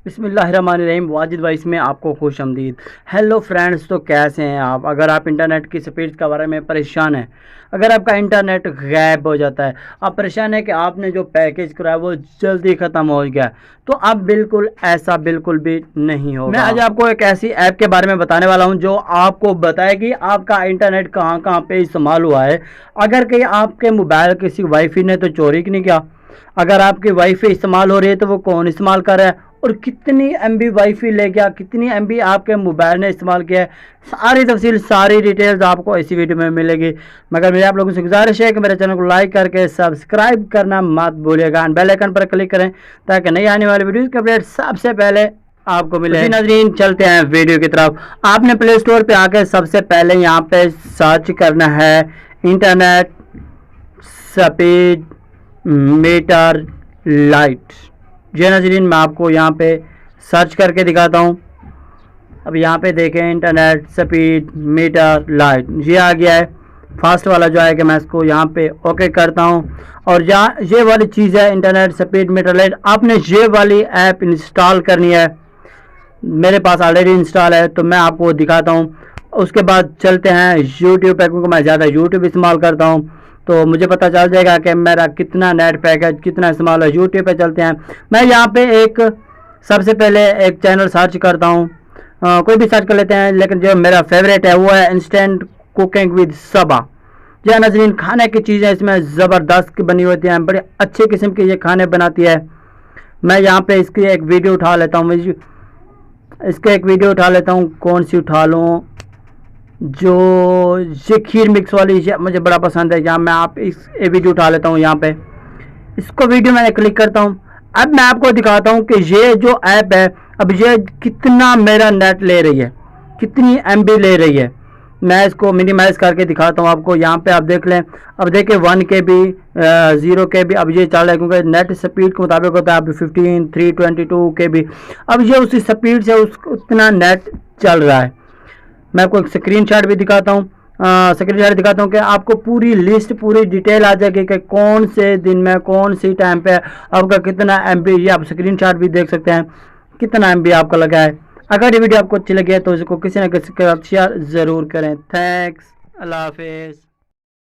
बिस्मिल्लाहिर्रहमानिर्रहीम। वाजिद वॉइस में आपको खुश आमदीद। हेलो फ्रेंड्स, तो कैसे हैं आप? अगर आप इंटरनेट की स्पीड के बारे में परेशान हैं, अगर आपका इंटरनेट गायब हो जाता है, आप परेशान है कि आपने जो पैकेज कराया वो जल्दी ख़त्म हो गया, तो अब बिल्कुल ऐसा बिल्कुल भी नहीं होगा। मैं आज आपको एक ऐसी ऐप के बारे में बताने वाला हूं जो आपको बताएगी आपका इंटरनेट कहां कहां पे इस्तेमाल हुआ है। अगर कहीं आपके मोबाइल किसी वाईफाई ने तो चोरी नहीं किया, अगर आपकी वाईफाई इस्तेमाल हो रही है तो वो कौन इस्तेमाल कर रहा है, और कितनी एमबी वाईफाई ले गया, कितनी एमबी आपके मोबाइल ने इस्तेमाल किया है, सारी तफसील सारी डिटेल्स आपको इसी वीडियो में मिलेगी। मगर मेरे आप लोगों से गुजारिश है कि मेरे चैनल को लाइक करके सब्सक्राइब करना मत भूलिएगा, बेल आइकन पर क्लिक करें ताकि नई आने वाली वीडियोस की अपडेट सबसे पहले आपको मिले। नाज़रीन, चलते हैं वीडियो की तरफ। आपने प्ले स्टोर पे आकर सबसे पहले यहाँ पे सर्च करना है इंटरनेट स्पीड मीटर लाइट। जी नाज़रीन, मैं आपको यहाँ पे सर्च करके दिखाता हूँ। अब यहाँ पे देखें इंटरनेट स्पीड मीटर लाइट, ये आ गया है। फास्ट वाला जो है कि मैं इसको यहाँ पे ओके करता हूँ, और जहाँ ये वाली चीज़ है इंटरनेट स्पीड मीटर लाइट, आपने ये वाली ऐप इंस्टॉल करनी है। मेरे पास ऑलरेडी इंस्टॉल है तो मैं आपको दिखाता हूँ। उसके बाद चलते हैं यूट्यूब पे, क्योंकि मैं ज़्यादा यूट्यूब इस्तेमाल करता हूँ तो मुझे पता चल जाएगा कि मेरा कितना नेट पैकेज कितना इस्तेमाल है। यूट्यूब पे चलते हैं। मैं यहाँ पे सबसे पहले एक चैनल सर्च करता हूँ, कोई भी सर्च कर लेते हैं, लेकिन जो मेरा फेवरेट है वो है इंस्टेंट कुकिंग विद सबा। जो नाज़रीन, खाने की चीज़ें इसमें ज़बरदस्त बनी होती हैं, बड़े अच्छे किस्म के ये खाने बनाती है। मैं यहाँ पे इसकी एक वीडियो उठा लेता हूँ, कौन सी उठा लूँ? जो ये खीर मिक्स वाली मुझे बड़ा पसंद है। यहाँ मैं ये वीडियो उठा लेता हूँ। यहाँ पे इसको वीडियो मैंने क्लिक करता हूँ। अब मैं आपको दिखाता हूँ कि ये जो ऐप है, अब ये कितना मेरा नेट ले रही है, कितनी एमबी ले रही है। मैं इसको मिनिमाइज करके दिखाता हूँ आपको। यहाँ पे आप देख लें, अब देखिए 1 KB 0 KB अब ये चल रहा है, क्योंकि नेट स्पीड के मुताबिक होता है। अब 15 322 KB अब ये उसी स्पीड से उतना नेट चल रहा है। मैं आपको एक स्क्रीनशॉट भी दिखाता हूँ। कि आपको पूरी लिस्ट पूरी डिटेल आ जाएगी कि कौन से दिन में कौन सी टाइम पे आपका कितना एमबी, ये आप स्क्रीनशॉट भी देख सकते हैं कितना एमबी आपका लगा है। अगर ये वीडियो आपको अच्छी लगी है तो इसको किसी न किसी के साथ शेयर ज़रूर करें। थैंक्स, अल्लाह हाफिज़।